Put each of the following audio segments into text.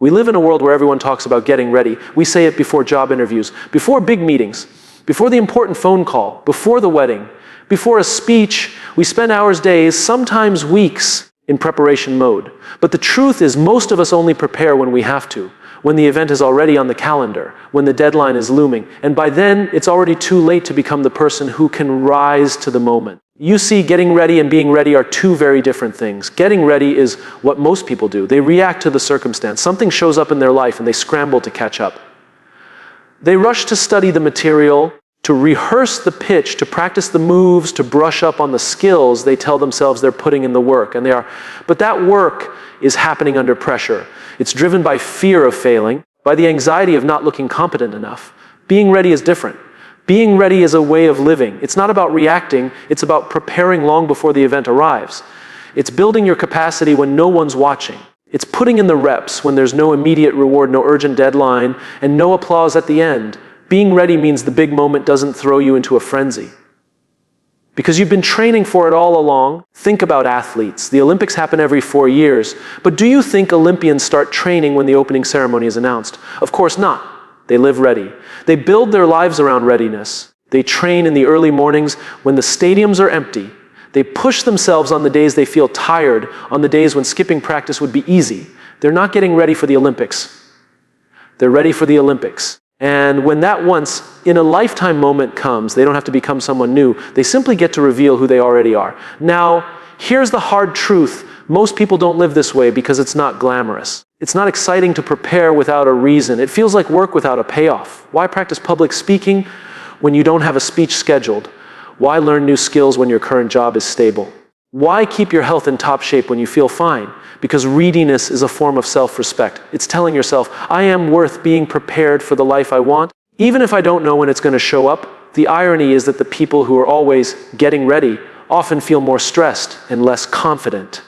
We live in a world where everyone talks about getting ready. We say it before job interviews, before big meetings, before the important phone call, before the wedding, before a speech. We spend hours, days, sometimes weeks in preparation mode. But the truth is most of us only prepare when we have to, when the event is already on the calendar, when the deadline is looming. And by then, it's already too late to become the person who can rise to the moment. You see, getting ready and being ready are two very different things. Getting ready is what most people do. They react to the circumstance. Something shows up in their life and they scramble to catch up. They rush to study the material, to rehearse the pitch, to practice the moves, to brush up on the skills they tell themselves they're putting in the work, and they are. But that work is happening under pressure. It's driven by fear of failing, by the anxiety of not looking competent enough. Being ready is different. Being ready is a way of living. It's not about reacting, it's about preparing long before the event arrives. It's building your capacity when no one's watching. It's putting in the reps when there's no immediate reward, no urgent deadline, and no applause at the end. Being ready means the big moment doesn't throw you into a frenzy. Because you've been training for it all along. Think about athletes. The Olympics happen every 4 years. But do you think Olympians start training when the opening ceremony is announced? Of course not. They live ready. They build their lives around readiness. They train in the early mornings when the stadiums are empty. They push themselves on the days they feel tired, on the days when skipping practice would be easy. They're not getting ready for the Olympics. They're ready for the Olympics. And when that once in a lifetime moment comes, they don't have to become someone new. They simply get to reveal who they already are. Now, here's the hard truth. Most people don't live this way because it's not glamorous. It's not exciting to prepare without a reason. It feels like work without a payoff. Why practice public speaking when you don't have a speech scheduled? Why learn new skills when your current job is stable? Why keep your health in top shape when you feel fine? Because readiness is a form of self-respect. It's telling yourself, I am worth being prepared for the life I want, even if I don't know when it's going to show up. The irony is that the people who are always getting ready often feel more stressed and less confident.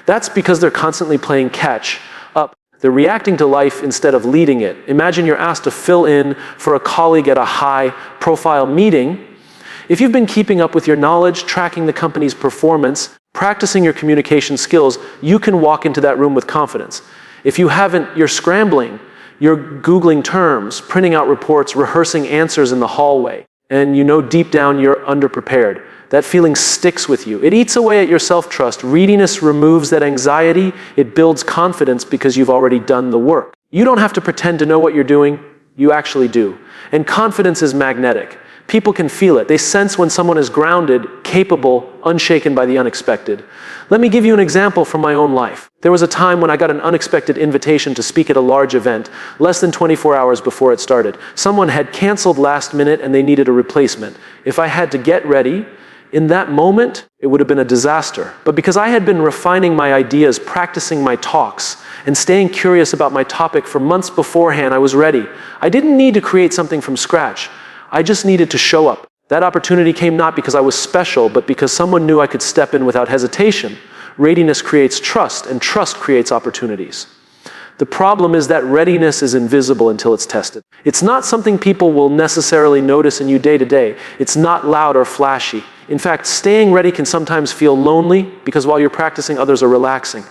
That's because they're constantly playing catch up. They're reacting to life instead of leading it. Imagine you're asked to fill in for a colleague at a high-profile meeting. If you've been keeping up with your knowledge, tracking the company's performance, practicing your communication skills, you can walk into that room with confidence. If you haven't, you're scrambling. You're Googling terms, printing out reports, rehearsing answers in the hallway. And you know deep down you're underprepared. That feeling sticks with you. It eats away at your self-trust. Readiness removes that anxiety. It builds confidence because you've already done the work. You don't have to pretend to know what you're doing. You actually do. And confidence is magnetic. People can feel it. They sense when someone is grounded, capable, unshaken by the unexpected. Let me give you an example from my own life. There was a time when I got an unexpected invitation to speak at a large event, less than 24 hours before it started. Someone had canceled last minute and they needed a replacement. If I had to get ready, in that moment, it would have been a disaster. But because I had been refining my ideas, practicing my talks, and staying curious about my topic for months beforehand, I was ready. I didn't need to create something from scratch. I just needed to show up. That opportunity came not because I was special, but because someone knew I could step in without hesitation. Readiness creates trust, and trust creates opportunities. The problem is that readiness is invisible until it's tested. It's not something people will necessarily notice in you day to day. It's not loud or flashy. In fact, staying ready can sometimes feel lonely because while you're practicing, others are relaxing.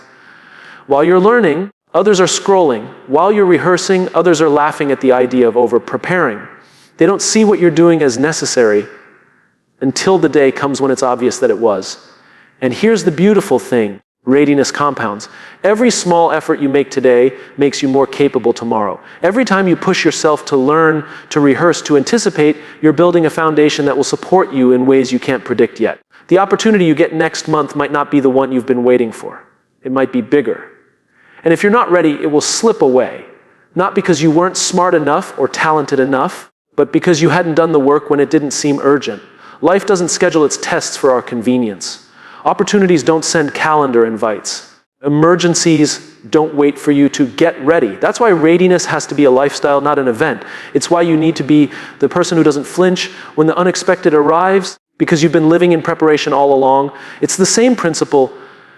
While you're learning, others are scrolling. While you're rehearsing, others are laughing at the idea of over-preparing. They don't see what you're doing as necessary until the day comes when it's obvious that it was. And here's the beautiful thing. Readiness compounds. Every small effort you make today makes you more capable tomorrow. Every time you push yourself to learn, to rehearse, to anticipate, you're building a foundation that will support you in ways you can't predict yet. The opportunity you get next month might not be the one you've been waiting for. It might be bigger. And if you're not ready, it will slip away. Not because you weren't smart enough or talented enough, but because you hadn't done the work when it didn't seem urgent. Life doesn't schedule its tests for our convenience. Opportunities don't send calendar invites. Emergencies don't wait for you to get ready. That's why readiness has to be a lifestyle, not an event. It's why you need to be the person who doesn't flinch when the unexpected arrives, because you've been living in preparation all along. It's the same principle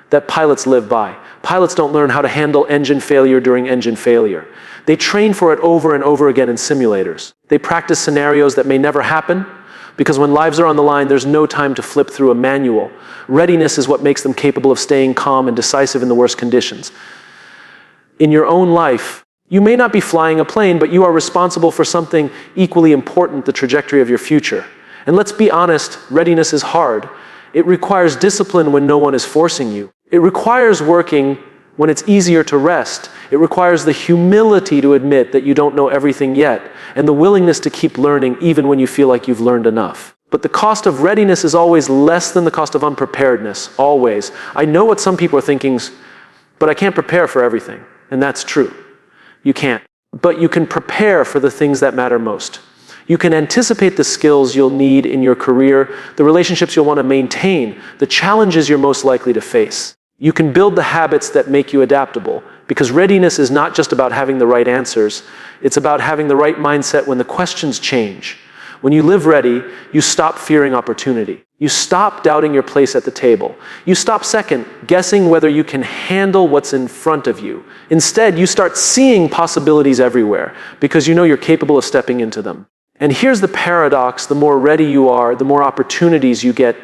that pilots live by. Pilots don't learn how to handle engine failure during engine failure. They train for it over and over again in simulators. They practice scenarios that may never happen, because when lives are on the line, there's no time to flip through a manual. Readiness is what makes them capable of staying calm and decisive in the worst conditions. in your own life. You may not be flying a plane, but you are responsible for something equally important, the trajectory of your future. And let's be honest, readiness is hard. It requires discipline when no one is forcing you. It requires working when it's easier to rest. It requires the humility to admit that you don't know everything yet, and the willingness to keep learning even when you feel like you've learned enough. But the cost of readiness is always less than the cost of unpreparedness, always. I know what some people are thinking, but I can't prepare for everything. And that's true. You can't. But you can prepare for the things that matter most. You can anticipate the skills you'll need in your career, the relationships you'll want to maintain, the challenges you're most likely to face. You can build the habits that make you adaptable, because readiness is not just about having the right answers. It's about having the right mindset when the questions change. When you live ready, you stop fearing opportunity. You stop doubting your place at the table. You stop second guessing whether you can handle what's in front of you. Instead, you start seeing possibilities everywhere because you know you're capable of stepping into them. And here's the paradox: the more ready you are, the more opportunities you get.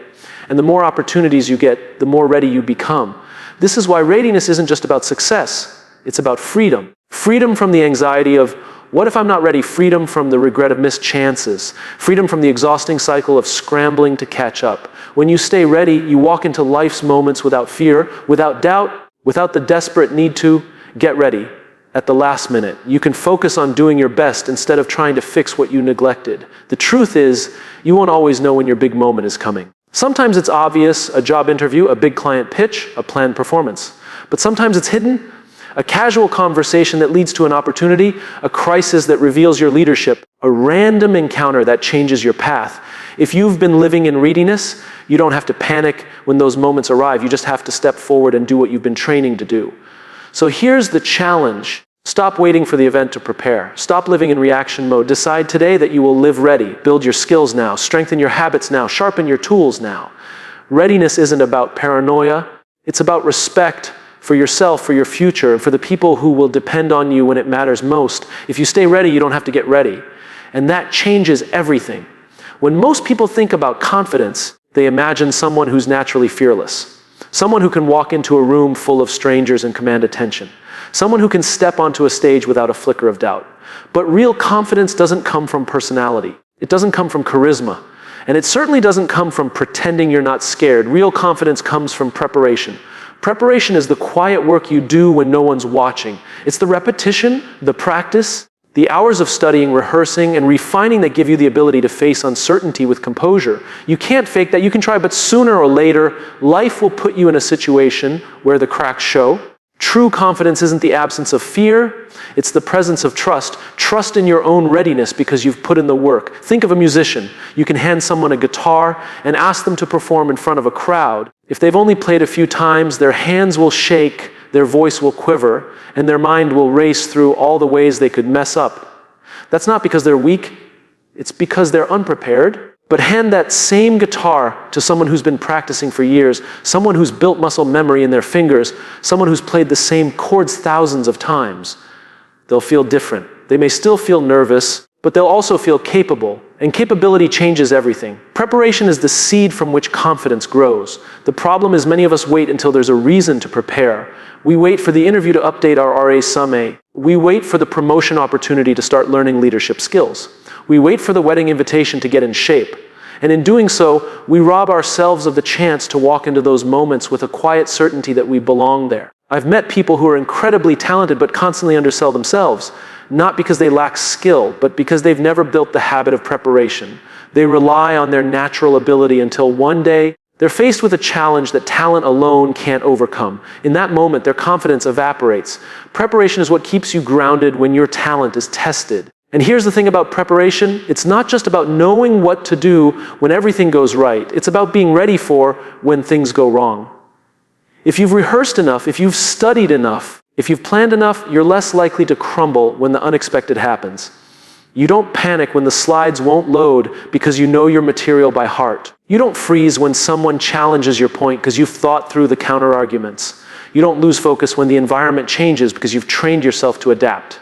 And the more opportunities you get, the more ready you become. This is why readiness isn't just about success. It's about freedom. Freedom from the anxiety of, what if I'm not ready? Freedom from the regret of missed chances. Freedom from the exhausting cycle of scrambling to catch up. When you stay ready, you walk into life's moments without fear, without doubt, without the desperate need to get ready at the last minute. You can focus on doing your best instead of trying to fix what you neglected. The truth is, you won't always know when your big moment is coming. Sometimes it's obvious: a job interview, a big client pitch, a planned performance. But sometimes it's hidden: a casual conversation that leads to an opportunity, a crisis that reveals your leadership, a random encounter that changes your path. If you've been living in readiness, you don't have to panic when those moments arrive. You just have to step forward and do what you've been training to do. So here's the challenge. Stop waiting for the event to prepare. Stop living in reaction mode. Decide today that you will live ready. Build your skills now. Strengthen your habits now. Sharpen your tools now. Readiness isn't about paranoia. It's about respect for yourself, for your future, and for the people who will depend on you when it matters most. If you stay ready, you don't have to get ready. And that changes everything. When most people think about confidence, they imagine someone who's naturally fearless. Someone who can walk into a room full of strangers and command attention. Someone who can step onto a stage without a flicker of doubt. But real confidence doesn't come from personality. It doesn't come from charisma. And it certainly doesn't come from pretending you're not scared. Real confidence comes from preparation. Preparation is the quiet work you do when no one's watching. It's the repetition, the practice, the hours of studying, rehearsing, and refining that give you the ability to face uncertainty with composure. You can't fake that. You can try, but sooner or later, life will put you in a situation where the cracks show. True confidence isn't the absence of fear, it's the presence of trust. Trust in your own readiness because you've put in the work. Think of a musician. You can hand someone a guitar and ask them to perform in front of a crowd. If they've only played a few times, their hands will shake, their voice will quiver, and their mind will race through all the ways they could mess up. That's not because they're weak, it's because they're unprepared. But hand that same guitar to someone who's been practicing for years, someone who's built muscle memory in their fingers, someone who's played the same chords thousands of times. They'll feel different. They may still feel nervous, but they'll also feel capable. And capability changes everything. Preparation is the seed from which confidence grows. The problem is many of us wait until there's a reason to prepare. We wait for the interview to update our RA Summit. We wait for the promotion opportunity to start learning leadership skills. We wait for the wedding invitation to get in shape. And in doing so, we rob ourselves of the chance to walk into those moments with a quiet certainty that we belong there. I've met people who are incredibly talented but constantly undersell themselves, not because they lack skill, but because they've never built the habit of preparation. They rely on their natural ability until one day they're faced with a challenge that talent alone can't overcome. In that moment, their confidence evaporates. Preparation is what keeps you grounded when your talent is tested. And here's the thing about preparation. It's not just about knowing what to do when everything goes right. It's about being ready for when things go wrong. If you've rehearsed enough, if you've studied enough, if you've planned enough, you're less likely to crumble when the unexpected happens. You don't panic when the slides won't load because you know your material by heart. You don't freeze when someone challenges your point because you've thought through the counter-arguments. You don't lose focus when the environment changes because you've trained yourself to adapt.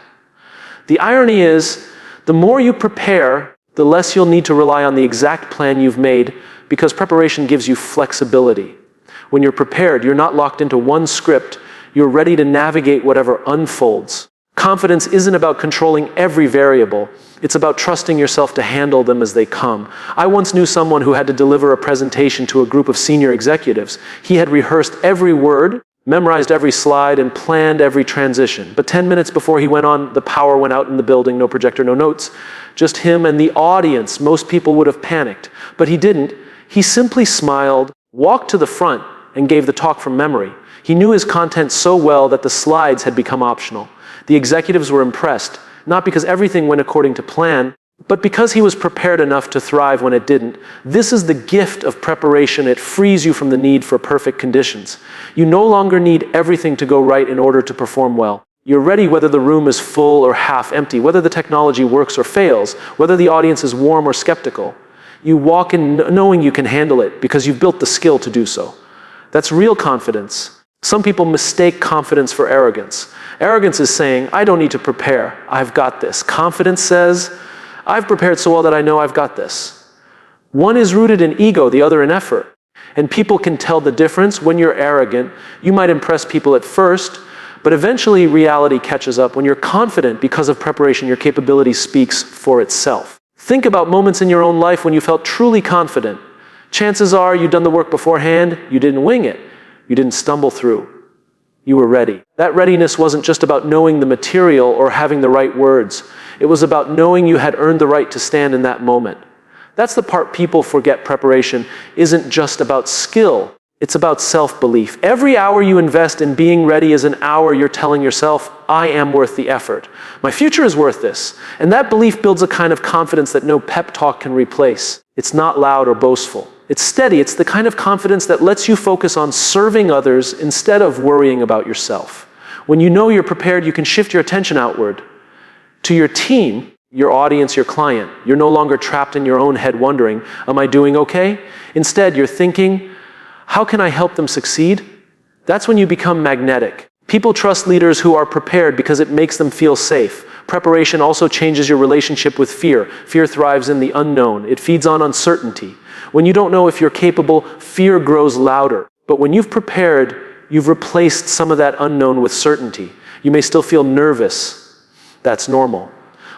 The irony is, the more you prepare, the less you'll need to rely on the exact plan you've made because preparation gives you flexibility. When you're prepared, you're not locked into one script. You're ready to navigate whatever unfolds. Confidence isn't about controlling every variable. It's about trusting yourself to handle them as they come. I once knew someone who had to deliver a presentation to a group of senior executives. He had rehearsed every word, memorized every slide, and planned every transition. But 10 minutes before he went on, the power went out in the building, no projector, no notes, just him and the audience. Most people would have panicked, but he didn't. He simply smiled, walked to the front, and gave the talk from memory. He knew his content so well that the slides had become optional. The executives were impressed, not because everything went according to plan, but because he was prepared enough to thrive when it didn't. This is the gift of preparation. It frees you from the need for perfect conditions. You no longer need everything to go right in order to perform well. You're ready whether the room is full or half empty, whether the technology works or fails, whether the audience is warm or skeptical. You walk in knowing you can handle it because you've built the skill to do so. That's real confidence. Some people mistake confidence for arrogance. Arrogance is saying, I don't need to prepare, I've got this. Confidence says, I've prepared so well that I know I've got this. One is rooted in ego, the other in effort. And people can tell the difference. When you're arrogant, you might impress people at first, but eventually reality catches up. When you're confident because of preparation, your capability speaks for itself. Think about moments in your own life when you felt truly confident. Chances are you'd done the work beforehand, you didn't wing it. You didn't stumble through. You were ready. That readiness wasn't just about knowing the material or having the right words. It was about knowing you had earned the right to stand in that moment. That's the part people forget. Preparation isn't just about skill. It's about self-belief. Every hour you invest in being ready is an hour you're telling yourself, I am worth the effort. My future is worth this. And that belief builds a kind of confidence that no pep talk can replace. It's not loud or boastful. It's steady. It's the kind of confidence that lets you focus on serving others instead of worrying about yourself. When you know you're prepared, you can shift your attention outward to your team, your audience, your client. You're no longer trapped in your own head wondering, am I doing okay? Instead, you're thinking, how can I help them succeed? That's when you become magnetic. People trust leaders who are prepared because it makes them feel safe. Preparation also changes your relationship with fear. Fear thrives in the unknown. It feeds on uncertainty. When you don't know if you're capable, fear grows louder. But when you've prepared, you've replaced some of that unknown with certainty. You may still feel nervous. That's normal.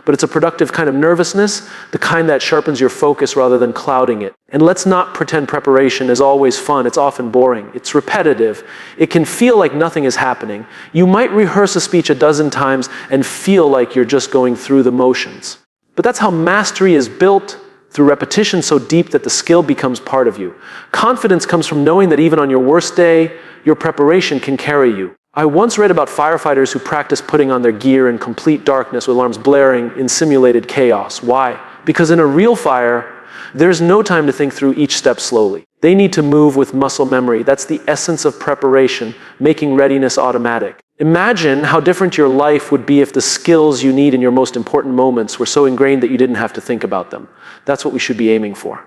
But it's a productive kind of nervousness, the kind that sharpens your focus rather than clouding it. And let's not pretend preparation is always fun. It's often boring. It's repetitive. It can feel like nothing is happening. You might rehearse a speech a dozen times and feel like you're just going through the motions. But that's how mastery is built, through repetition so deep that the skill becomes part of you. Confidence comes from knowing that even on your worst day, your preparation can carry you. I once read about firefighters who practice putting on their gear in complete darkness with alarms blaring in simulated chaos. Why? Because in a real fire, there's no time to think through each step slowly. They need to move with muscle memory. That's the essence of preparation, making readiness automatic. Imagine how different your life would be if the skills you need in your most important moments were so ingrained that you didn't have to think about them. That's what we should be aiming for.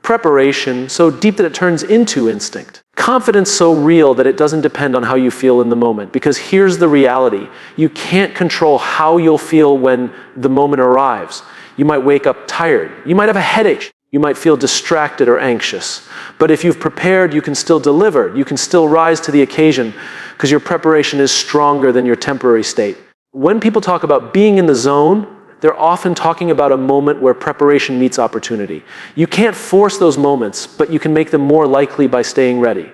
Preparation so deep that it turns into instinct. Confidence so real that it doesn't depend on how you feel in the moment. Because here's the reality. You can't control how you'll feel when the moment arrives. You might wake up tired. You might have a headache. You might feel distracted or anxious. But if you've prepared, you can still deliver. You can still rise to the occasion because your preparation is stronger than your temporary state. When people talk about being in the zone, they're often talking about a moment where preparation meets opportunity. You can't force those moments, but you can make them more likely by staying ready.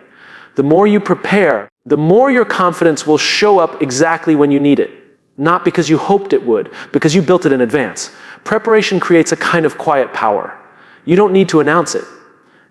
The more you prepare, the more your confidence will show up exactly when you need it. Not because you hoped it would, because you built it in advance. Preparation creates a kind of quiet power. You don't need to announce it.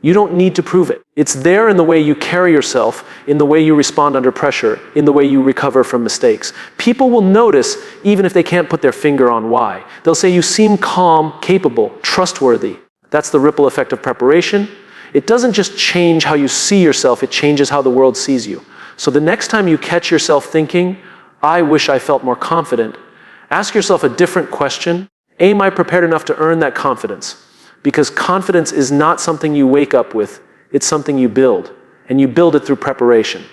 You don't need to prove it. It's there in the way you carry yourself, in the way you respond under pressure, in the way you recover from mistakes. People will notice even if they can't put their finger on why. They'll say you seem calm, capable, trustworthy. That's the ripple effect of preparation. It doesn't just change how you see yourself, it changes how the world sees you. So the next time you catch yourself thinking, I wish I felt more confident, ask yourself a different question. Am I prepared enough to earn that confidence? Because confidence is not something you wake up with, it's something you build. And you build it through preparation.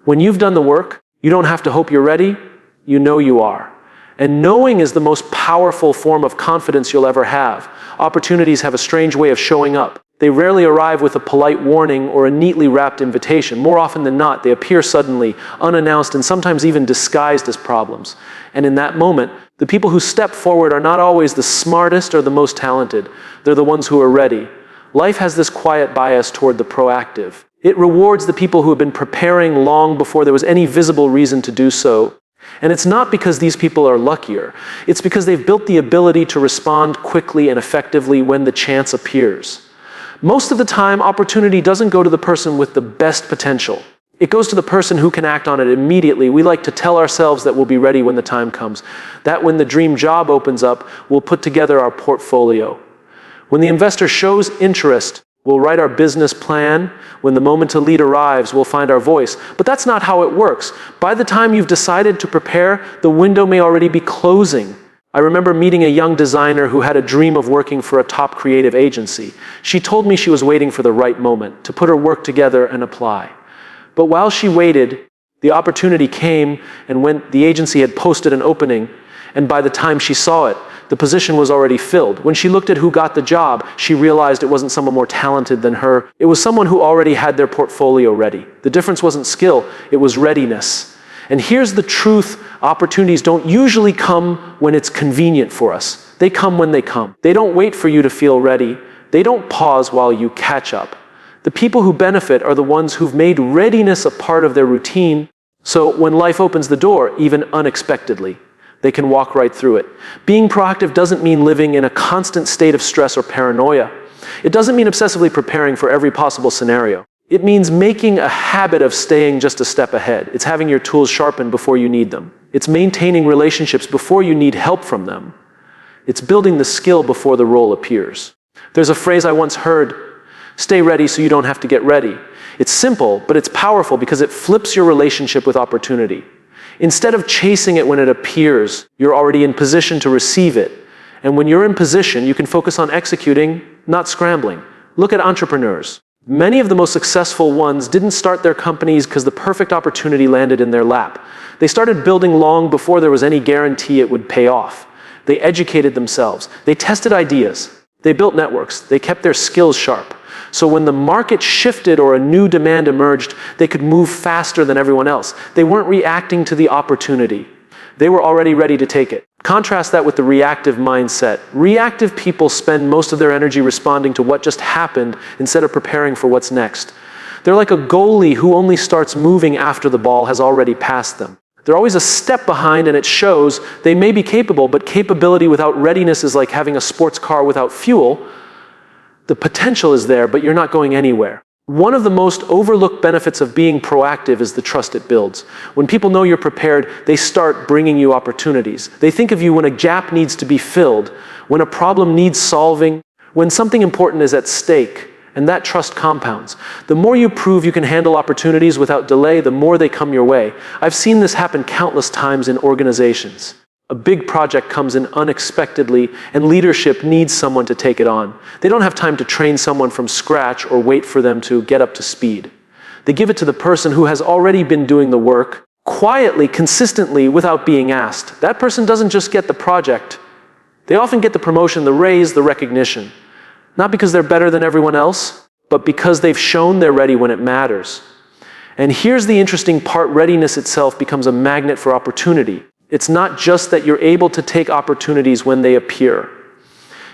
When you've done the work, you don't have to hope you're ready, you know you are. And knowing is the most powerful form of confidence you'll ever have. Opportunities have a strange way of showing up. They rarely arrive with a polite warning or a neatly wrapped invitation. More often than not, they appear suddenly, unannounced, and sometimes even disguised as problems. And in that moment, the people who step forward are not always the smartest or the most talented. They're the ones who are ready. Life has this quiet bias toward the proactive. It rewards the people who have been preparing long before there was any visible reason to do so. And it's not because these people are luckier. It's because they've built the ability to respond quickly and effectively when the chance appears. Most of the time, opportunity doesn't go to the person with the best potential. It goes to the person who can act on it immediately. We like to tell ourselves that we'll be ready when the time comes. That when the dream job opens up, we'll put together our portfolio. When the investor shows interest, we'll write our business plan. When the moment to lead arrives, we'll find our voice. But that's not how it works. By the time you've decided to prepare, the window may already be closing. I remember meeting a young designer who had a dream of working for a top creative agency. She told me she was waiting for the right moment to put her work together and apply. But while she waited, the opportunity came, and when the agency had posted an opening, and by the time she saw it, the position was already filled. When she looked at who got the job, she realized it wasn't someone more talented than her. It was someone who already had their portfolio ready. The difference wasn't skill, it was readiness. And here's the truth: opportunities don't usually come when it's convenient for us. They come when they come. They don't wait for you to feel ready. They don't pause while you catch up. The people who benefit are the ones who've made readiness a part of their routine, so when life opens the door, even unexpectedly, they can walk right through it. Being proactive doesn't mean living in a constant state of stress or paranoia. It doesn't mean obsessively preparing for every possible scenario. It means making a habit of staying just a step ahead. It's having your tools sharpened before you need them. It's maintaining relationships before you need help from them. It's building the skill before the role appears. There's a phrase I once heard: stay ready so you don't have to get ready. It's simple, but it's powerful because it flips your relationship with opportunity. Instead of chasing it when it appears, you're already in position to receive it. And when you're in position, you can focus on executing, not scrambling. Look at entrepreneurs. Many of the most successful ones didn't start their companies because the perfect opportunity landed in their lap. They started building long before there was any guarantee it would pay off. They educated themselves. They tested ideas. They built networks. They kept their skills sharp. So when the market shifted or a new demand emerged, they could move faster than everyone else. They weren't reacting to the opportunity. They were already ready to take it. Contrast that with the reactive mindset. Reactive people spend most of their energy responding to what just happened instead of preparing for what's next. They're like a goalie who only starts moving after the ball has already passed them. They're always a step behind, and it shows. They may be capable, but capability without readiness is like having a sports car without fuel. The potential is there, but you're not going anywhere. One of the most overlooked benefits of being proactive is the trust it builds. When people know you're prepared, they start bringing you opportunities. They think of you when a gap needs to be filled, when a problem needs solving, when something important is at stake, and that trust compounds. The more you prove you can handle opportunities without delay, the more they come your way. I've seen this happen countless times in organizations. A big project comes in unexpectedly, and leadership needs someone to take it on. They don't have time to train someone from scratch or wait for them to get up to speed. They give it to the person who has already been doing the work, quietly, consistently, without being asked. That person doesn't just get the project. They often get the promotion, the raise, the recognition. Not because they're better than everyone else, but because they've shown they're ready when it matters. And here's the interesting part: readiness itself becomes a magnet for opportunity. It's not just that you're able to take opportunities when they appear.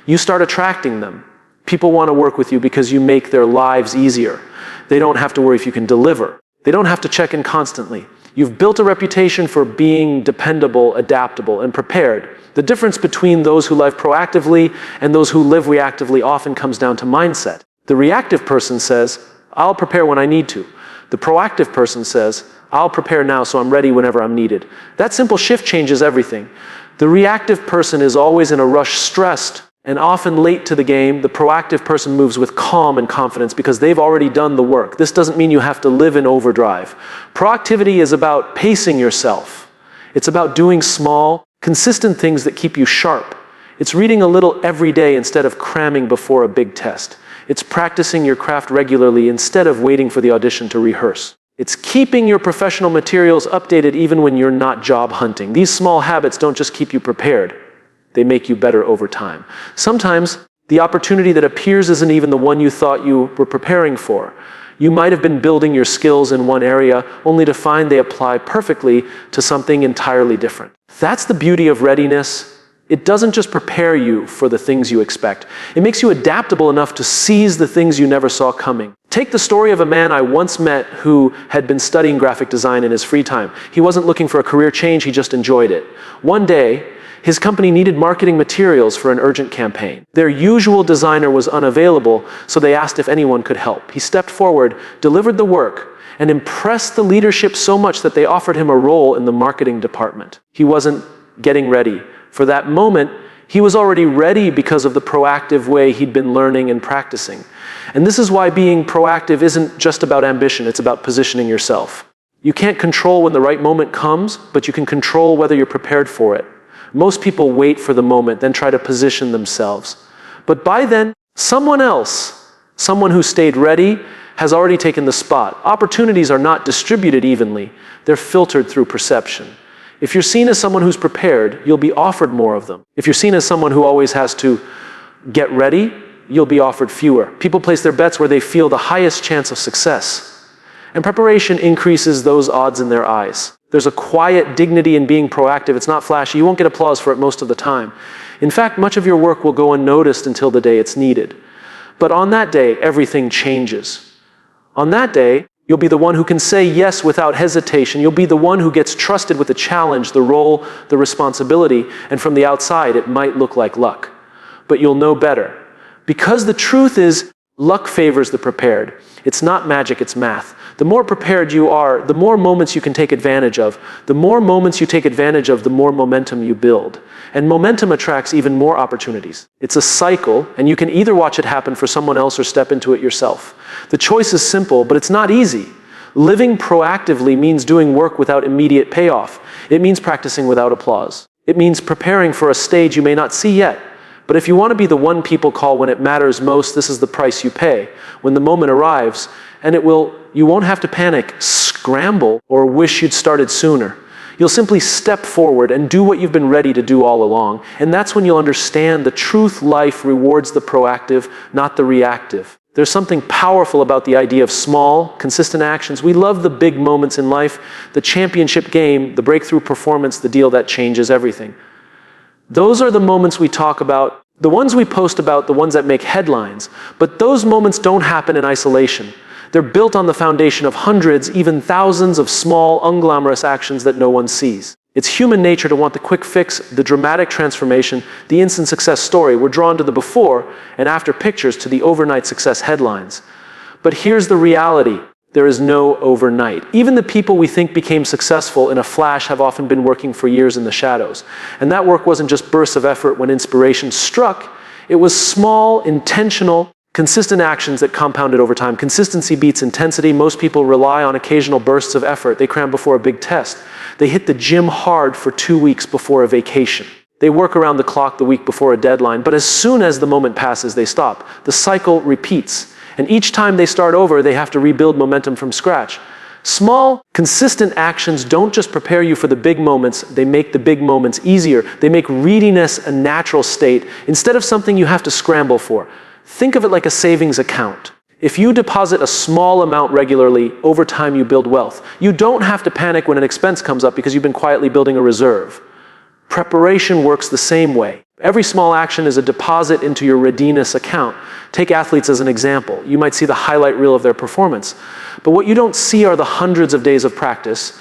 You start attracting them. People want to work with you because you make their lives easier. They don't have to worry if you can deliver. They don't have to check in constantly. You've built a reputation for being dependable, adaptable, and prepared. The difference between those who live proactively and those who live reactively often comes down to mindset. The reactive person says, I'll prepare when I need to. The proactive person says, I'll prepare now so I'm ready whenever I'm needed. That simple shift changes everything. The reactive person is always in a rush, stressed, and often late to the game. The proactive person moves with calm and confidence because they've already done the work. This doesn't mean you have to live in overdrive. Proactivity is about pacing yourself. It's about doing small, consistent things that keep you sharp. It's reading a little every day instead of cramming before a big test. It's practicing your craft regularly instead of waiting for the audition to rehearse. It's keeping your professional materials updated even when you're not job hunting. These small habits don't just keep you prepared. They make you better over time. Sometimes The opportunity that appears isn't even the one you thought you were preparing for. You might have been building your skills in one area only to find they apply perfectly to something entirely different. That's the beauty of readiness. It doesn't just prepare you for the things you expect. It makes you adaptable enough to seize the things you never saw coming. Take the story of a man I once met who had been studying graphic design in his free time. He wasn't looking for a career change, he just enjoyed it. One day, his company needed marketing materials for an urgent campaign. Their usual designer was unavailable, so they asked if anyone could help. He stepped forward, delivered the work, and impressed the leadership so much that they offered him a role in the marketing department. He wasn't getting ready for that moment. He was already ready because of the proactive way he'd been learning and practicing. And this is why being proactive isn't just about ambition, it's about positioning yourself. You can't control when the right moment comes, but you can control whether you're prepared for it. Most people wait for the moment, then try to position themselves. But by then, someone else, someone who stayed ready, has already taken the spot. Opportunities are not distributed evenly. They're filtered through perception. If you're seen as someone who's prepared, you'll be offered more of them. If you're seen as someone who always has to get ready, you'll be offered fewer. People place their bets where they feel the highest chance of success. And preparation increases those odds in their eyes. There's a quiet dignity in being proactive. It's not flashy. You won't get applause for it most of the time. In fact, much of your work will go unnoticed until the day it's needed. But on that day, everything changes. On that day, you'll be the one who can say yes without hesitation. You'll be the one who gets trusted with the challenge, the role, the responsibility. And from the outside, it might look like luck. But you'll know better. Because the truth is, luck favors the prepared. It's not magic, it's math. The more prepared you are, the more moments you can take advantage of. The more moments you take advantage of, the more momentum you build. And momentum attracts even more opportunities. It's a cycle, and you can either watch it happen for someone else or step into it yourself. The choice is simple, but it's not easy. Living proactively means doing work without immediate payoff. It means practicing without applause. It means preparing for a stage you may not see yet. But if you want to be the one people call when it matters most, this is the price you pay. When the moment arrives, and you won't have to panic, scramble, or wish you'd started sooner. You'll simply step forward and do what you've been ready to do all along. And that's when you'll understand the truth life rewards the proactive, not the reactive. There's something powerful about the idea of small, consistent actions. We love the big moments in life, the championship game, the breakthrough performance, the deal that changes everything. Those are the moments we talk about, the ones we post about, the ones that make headlines. But those moments don't happen in isolation. They're built on the foundation of hundreds, even thousands of small, unglamorous actions that no one sees. It's human nature to want the quick fix, the dramatic transformation, the instant success story. We're drawn to the before and after pictures, to the overnight success headlines. But here's the reality. There is no overnight. Even the people we think became successful in a flash have often been working for years in the shadows. And that work wasn't just bursts of effort when inspiration struck. It was small, intentional, consistent actions that compounded over time. Consistency beats intensity. Most people rely on occasional bursts of effort. They cram before a big test. They hit the gym hard for 2 weeks before a vacation. They work around the clock the week before a deadline. But as soon as the moment passes, they stop. The cycle repeats. And each time they start over, they have to rebuild momentum from scratch. Small, consistent actions don't just prepare you for the big moments, they make the big moments easier. They make readiness a natural state instead of something you have to scramble for. Think of it like a savings account. If you deposit a small amount regularly, over time you build wealth. You don't have to panic when an expense comes up because you've been quietly building a reserve. Preparation works the same way. Every small action is a deposit into your Readiness account. Take athletes as an example. You might see the highlight reel of their performance. But what you don't see are the hundreds of days of practice,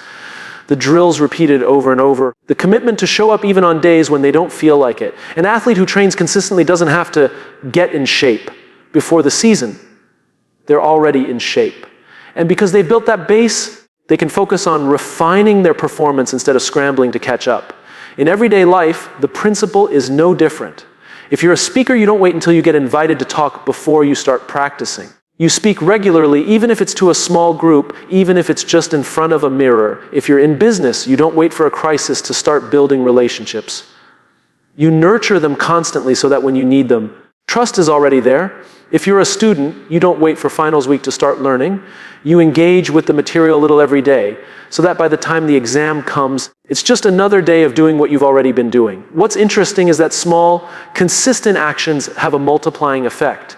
the drills repeated over and over, the commitment to show up even on days when they don't feel like it. An athlete who trains consistently doesn't have to get in shape before the season. They're already in shape. And because they've built that base, they can focus on refining their performance instead of scrambling to catch up. In everyday life, the principle is no different. If you're a speaker, you don't wait until you get invited to talk before you start practicing. You speak regularly, even if it's to a small group, even if it's just in front of a mirror. If you're in business, you don't wait for a crisis to start building relationships. You nurture them constantly so that when you need them, Trust is already there. If you're a student, you don't wait for finals week to start learning. You engage with the material a little every day, so that by the time the exam comes, it's just another day of doing what you've already been doing. What's interesting is that small, consistent actions have a multiplying effect.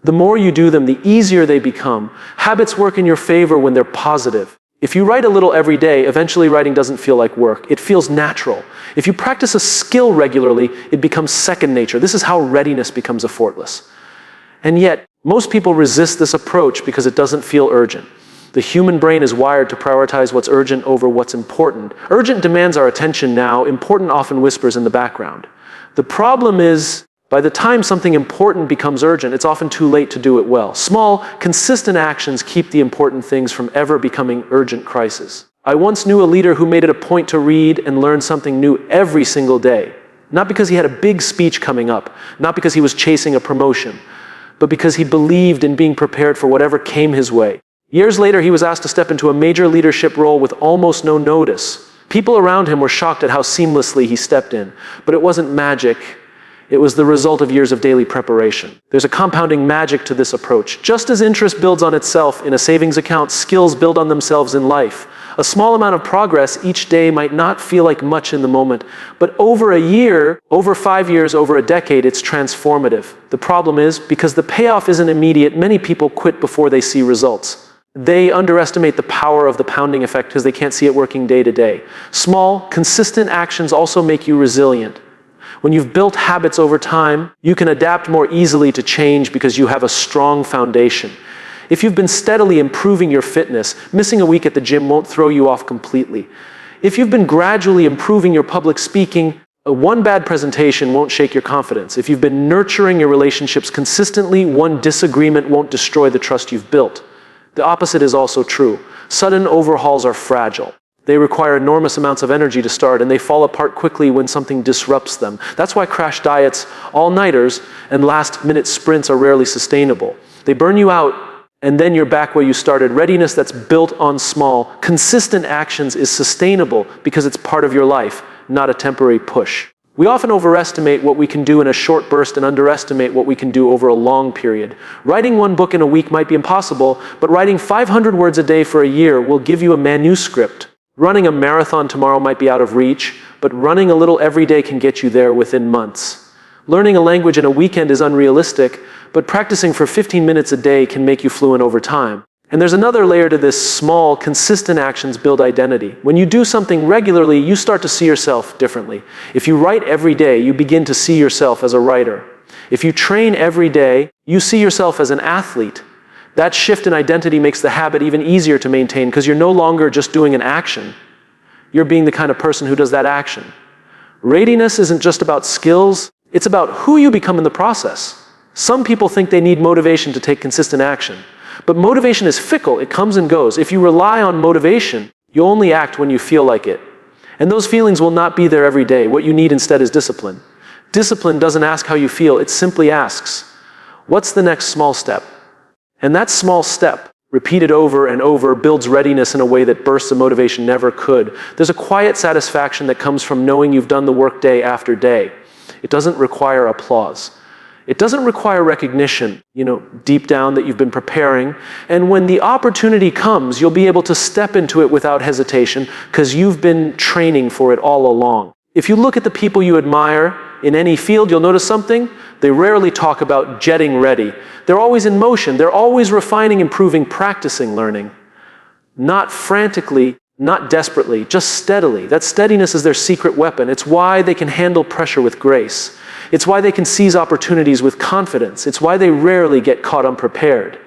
The more you do them, the easier they become. Habits work in your favor when they're positive. If you write a little every day, eventually writing doesn't feel like work. It feels natural. If you practice a skill regularly, it becomes second nature. This is how readiness becomes effortless. And yet, most people resist this approach because it doesn't feel urgent. The human brain is wired to prioritize what's urgent over what's important. Urgent demands our attention now. Important often whispers in the background. The problem is, by the time something important becomes urgent, it's often too late to do it well. Small, consistent actions keep the important things from ever becoming urgent crises. I once knew a leader who made it a point to read and learn something new every single day. Not because he had a big speech coming up, not because he was chasing a promotion, but because he believed in being prepared for whatever came his way. Years later, he was asked to step into a major leadership role with almost no notice. People around him were shocked at how seamlessly he stepped in, but it wasn't magic. It was the result of years of daily preparation. There's a compounding magic to this approach. Just as interest builds on itself in a savings account, skills build on themselves in life. A small amount of progress each day might not feel like much in the moment, but over a year, over 5 years, over a decade, it's transformative. The problem is, because the payoff isn't immediate, many people quit before they see results. They underestimate the power of the pounding effect because they can't see it working day to day. Small, consistent actions also make you resilient. When you've built habits over time, you can adapt more easily to change because you have a strong foundation. If you've been steadily improving your fitness, missing a week at the gym won't throw you off completely. If you've been gradually improving your public speaking, one bad presentation won't shake your confidence. If you've been nurturing your relationships consistently, one disagreement won't destroy the trust you've built. The opposite is also true. Sudden overhauls are fragile. They require enormous amounts of energy to start, and they fall apart quickly when something disrupts them. That's why crash diets, all-nighters, and last-minute sprints are rarely sustainable. They burn you out, and then you're back where you started. Readiness that's built on small, consistent actions is sustainable because it's part of your life, not a temporary push. We often overestimate what we can do in a short burst and underestimate what we can do over a long period. Writing one book in a week might be impossible, but writing 500 words a day for a year will give you a manuscript. Running a marathon tomorrow might be out of reach, but running a little every day can get you there within months. Learning a language in a weekend is unrealistic, but practicing for 15 minutes a day can make you fluent over time. And there's another layer to this: small, consistent actions build identity. When you do something regularly, you start to see yourself differently. If you write every day, you begin to see yourself as a writer. If you train every day, you see yourself as an athlete. That shift in identity makes the habit even easier to maintain because you're no longer just doing an action. You're being the kind of person who does that action. Readiness isn't just about skills, it's about who you become in the process. Some people think they need motivation to take consistent action. But motivation is fickle, it comes and goes. If you rely on motivation, you only act when you feel like it. And those feelings will not be there every day. What you need instead is discipline. Discipline doesn't ask how you feel, it simply asks, what's the next small step? And that small step, repeated over and over, builds readiness in a way that bursts of motivation never could. There's a quiet satisfaction that comes from knowing you've done the work day after day. It doesn't require applause. It doesn't require recognition, deep down that you've been preparing. And when the opportunity comes, you'll be able to step into it without hesitation because you've been training for it all along. If you look at the people you admire in any field, you'll notice something. They rarely talk about getting ready. They're always in motion. They're always refining, improving, practicing, learning. Not frantically, not desperately, just steadily. That steadiness is their secret weapon. It's why they can handle pressure with grace. It's why they can seize opportunities with confidence. It's why they rarely get caught unprepared.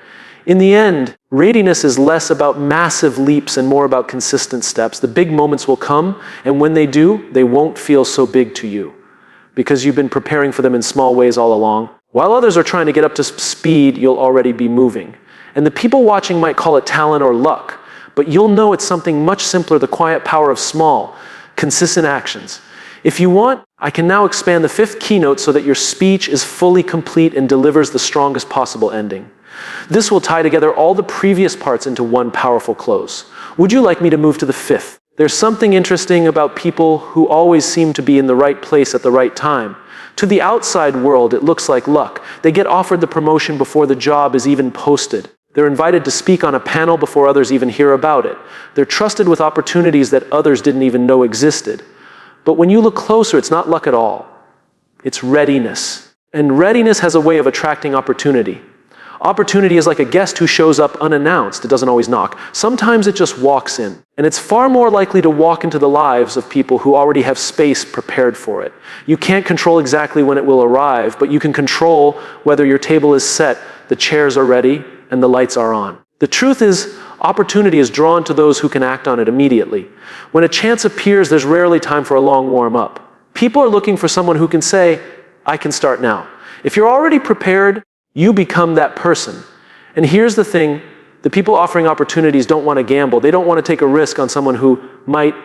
In the end, readiness is less about massive leaps and more about consistent steps. The big moments will come, and when they do, they won't feel so big to you because you've been preparing for them in small ways all along. While others are trying to get up to speed, you'll already be moving. And the people watching might call it talent or luck, but you'll know it's something much simpler: the quiet power of small, consistent actions. If you want, I can now expand the fifth keynote so that your speech is fully complete and delivers the strongest possible ending. This will tie together all the previous parts into one powerful close. Would you like me to move to the fifth? There's something interesting about people who always seem to be in the right place at the right time. To the outside world, it looks like luck. They get offered the promotion before the job is even posted. They're invited to speak on a panel before others even hear about it. They're trusted with opportunities that others didn't even know existed. But when you look closer, it's not luck at all. It's readiness. And readiness has a way of attracting opportunity. Opportunity is like a guest who shows up unannounced. It doesn't always knock. Sometimes it just walks in. And it's far more likely to walk into the lives of people who already have space prepared for it. You can't control exactly when it will arrive, but you can control whether your table is set, the chairs are ready, and the lights are on. The truth is, opportunity is drawn to those who can act on it immediately. When a chance appears, there's rarely time for a long warm-up. People are looking for someone who can say, I can start now. If you're already prepared, you become that person. And here's the thing, the people offering opportunities don't want to gamble. They don't want to take a risk on someone who might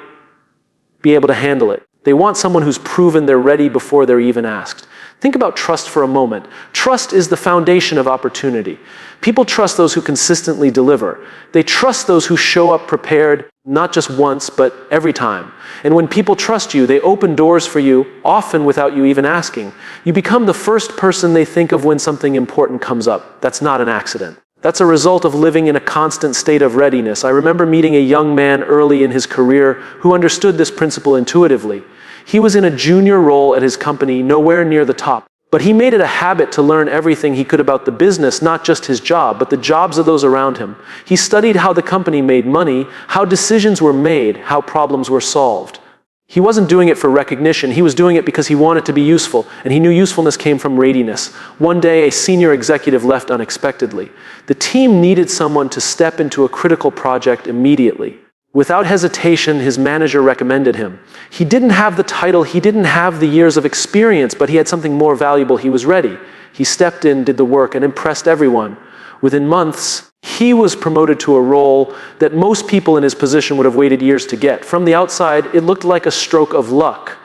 be able to handle it. They want someone who's proven they're ready before they're even asked. Think about trust for a moment. Trust is the foundation of opportunity. People trust those who consistently deliver. They trust those who show up prepared, not just once, but every time. And when people trust you, they open doors for you, often without you even asking. You become the first person they think of when something important comes up. That's not an accident. That's a result of living in a constant state of readiness. I remember meeting a young man early in his career who understood this principle intuitively. He was in a junior role at his company, nowhere near the top. But he made it a habit to learn everything he could about the business, not just his job, but the jobs of those around him. He studied how the company made money, how decisions were made, how problems were solved. He wasn't doing it for recognition. He was doing it because he wanted to be useful, and he knew usefulness came from readiness. One day, a senior executive left unexpectedly. The team needed someone to step into a critical project immediately. Without hesitation, his manager recommended him. He didn't have the title, he didn't have the years of experience, but he had something more valuable. He was ready. He stepped in, did the work, and impressed everyone. Within months, he was promoted to a role that most people in his position would have waited years to get. From the outside, it looked like a stroke of luck.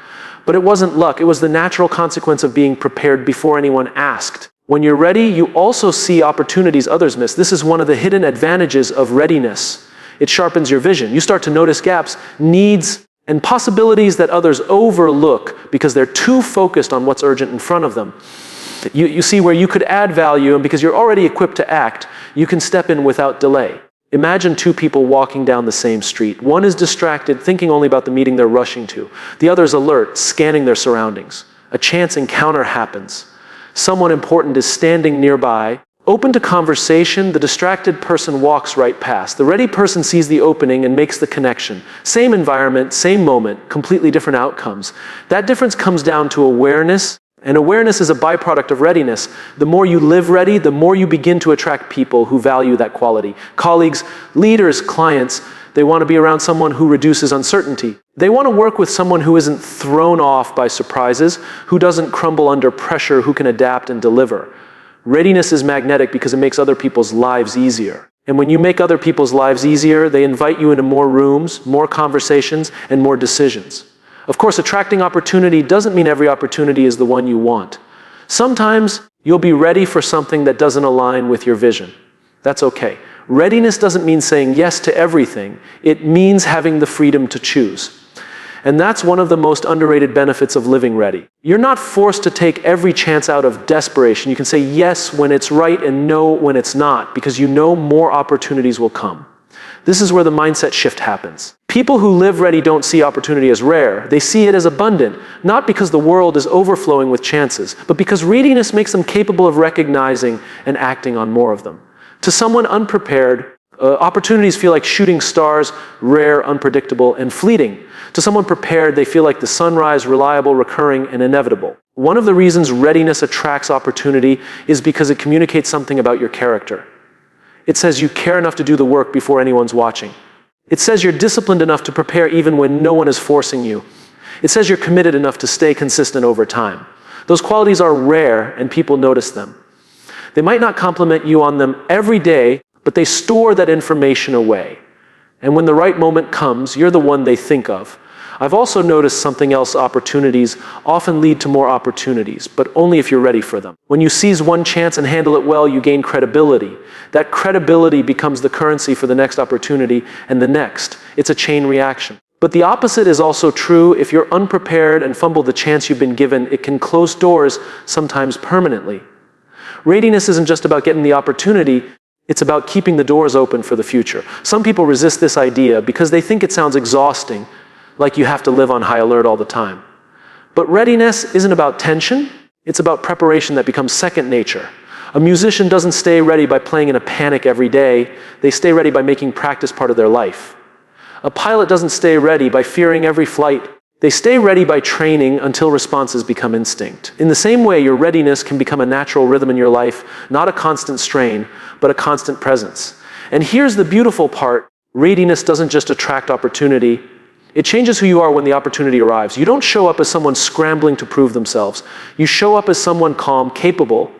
But it wasn't luck, it was the natural consequence of being prepared before anyone asked. When you're ready, you also see opportunities others miss. This is one of the hidden advantages of readiness. It sharpens your vision. You start to notice gaps, needs, and possibilities that others overlook because they're too focused on what's urgent in front of them. You see where you could add value, and because you're already equipped to act, you can step in without delay. Imagine two people walking down the same street. One is distracted, thinking only about the meeting they're rushing to. The other is alert, scanning their surroundings. A chance encounter happens. Someone important is standing nearby. Open to conversation, the distracted person walks right past. The ready person sees the opening and makes the connection. Same environment, same moment, completely different outcomes. That difference comes down to awareness, and awareness is a byproduct of readiness. The more you live ready, the more you begin to attract people who value that quality. Colleagues, leaders, clients, they want to be around someone who reduces uncertainty. They want to work with someone who isn't thrown off by surprises, who doesn't crumble under pressure, who can adapt and deliver. Readiness is magnetic because it makes other people's lives easier. And when you make other people's lives easier, they invite you into more rooms, more conversations, and more decisions. Of course, attracting opportunity doesn't mean every opportunity is the one you want. Sometimes you'll be ready for something that doesn't align with your vision. That's okay. Readiness doesn't mean saying yes to everything. It means having the freedom to choose. And that's one of the most underrated benefits of living ready. You're not forced to take every chance out of desperation. You can say yes when it's right and no when it's not, because you know more opportunities will come. This is where the mindset shift happens. People who live ready don't see opportunity as rare. They see it as abundant, not because the world is overflowing with chances, but because readiness makes them capable of recognizing and acting on more of them. To someone unprepared, opportunities feel like shooting stars, rare, unpredictable, and fleeting. To someone prepared, they feel like the sunrise, reliable, recurring, and inevitable. One of the reasons readiness attracts opportunity is because it communicates something about your character. It says you care enough to do the work before anyone's watching. It says you're disciplined enough to prepare even when no one is forcing you. It says you're committed enough to stay consistent over time. Those qualities are rare, and people notice them. They might not compliment you on them every day, but they store that information away. And when the right moment comes, you're the one they think of. I've also noticed something else. Opportunities often lead to more opportunities, but only if you're ready for them. When you seize one chance and handle it well, you gain credibility. That credibility becomes the currency for the next opportunity and the next. It's a chain reaction. But the opposite is also true. If you're unprepared and fumble the chance you've been given, it can close doors, sometimes permanently. Readiness isn't just about getting the opportunity, it's about keeping the doors open for the future. Some people resist this idea because they think it sounds exhausting, like you have to live on high alert all the time. But readiness isn't about tension, it's about preparation that becomes second nature. A musician doesn't stay ready by playing in a panic every day, they stay ready by making practice part of their life. A pilot doesn't stay ready by fearing every flight, they stay ready by training until responses become instinct. In the same way, your readiness can become a natural rhythm in your life, not a constant strain, but a constant presence. And here's the beautiful part, readiness doesn't just attract opportunity, it changes who you are when the opportunity arrives. You don't show up as someone scrambling to prove themselves. You show up as someone calm, capable,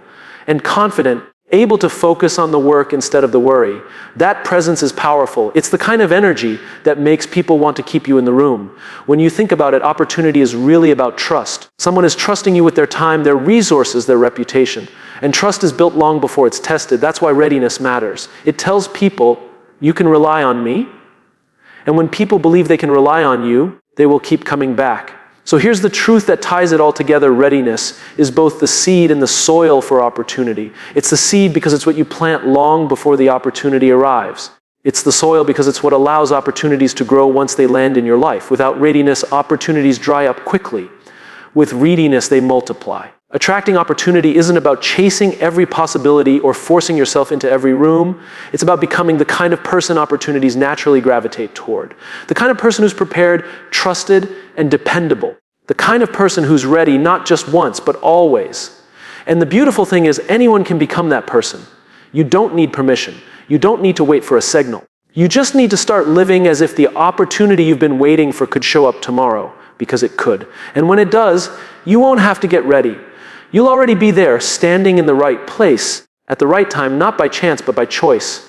and confident, able to focus on the work instead of the worry. That presence is powerful. It's the kind of energy that makes people want to keep you in the room. When you think about it, opportunity is really about trust. Someone is trusting you with their time, their resources, their reputation. And trust is built long before it's tested. That's why readiness matters. It tells people, you can rely on me. And when people believe they can rely on you, they will keep coming back. So here's the truth that ties it all together. Readiness is both the seed and the soil for opportunity. It's the seed because it's what you plant long before the opportunity arrives. It's the soil because it's what allows opportunities to grow once they land in your life. Without readiness, opportunities dry up quickly. With readiness, they multiply. Attracting opportunity isn't about chasing every possibility or forcing yourself into every room. It's about becoming the kind of person opportunities naturally gravitate toward. The kind of person who's prepared, trusted, and dependable. The kind of person who's ready not just once, but always. And the beautiful thing is anyone can become that person. You don't need permission. You don't need to wait for a signal. You just need to start living as if the opportunity you've been waiting for could show up tomorrow, because it could. And when it does, you won't have to get ready. You'll already be there, standing in the right place, at the right time, not by chance, but by choice.